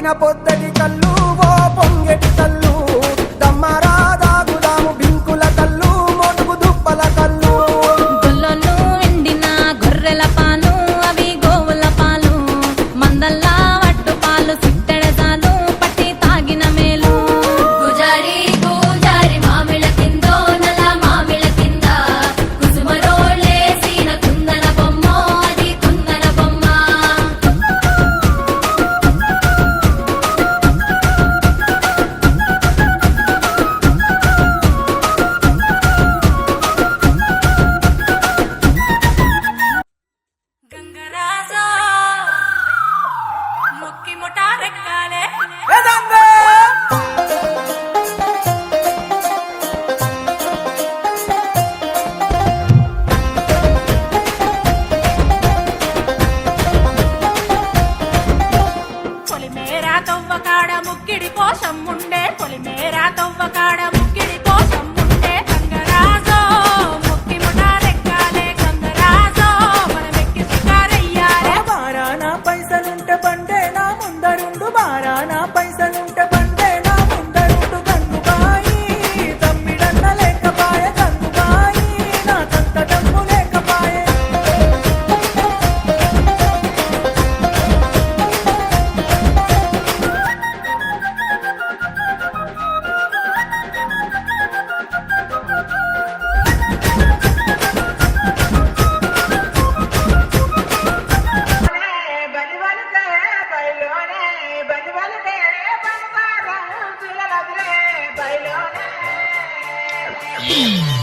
పొంగిన పొద్దటి కళ్ళు ఓ పొంగెటి కళ్ళు దమ్మరా దాగుదాము బింకుల కళ్ళు మొడుగు దుప్పల కళ్ళు గొల్లలు ఎండిన గొర్రెల పాలు అవి గోవుల పాలు మందల్లా వట్టు పాలు సిట్టెడజాలు పట్టి తాగిన మేలు గుజారి గుజారి మామిళ్ళ కిందో నల మామిళ్ళ కింద కుసుమరోళ్ళేసిన కుందన బొమ్మ అది కుందన బొమ్మ గంగరాజా ముక్కి ముఠారెక్కాలే పొలిమేరా తవ్వకాడ ముక్కిడి కోసం ఉండే పొలిమేరా తవ్వకాడ ముక్కిడి కోసం ఉండే గంగరాజో ముక్కి ముఠారెక్కాలే గంగరాజో మనమెక్కి శికారయ్యాలే బారానా పైసలుంటే బండే నా ముందరుండు బారానా పైసలుంటే బండే నా ముందరుండు గంగుబాయి తమ్మిడన్న లేకపాయ గంగుబాయి నా సంత డమ్ము లేకపాయే Yeah.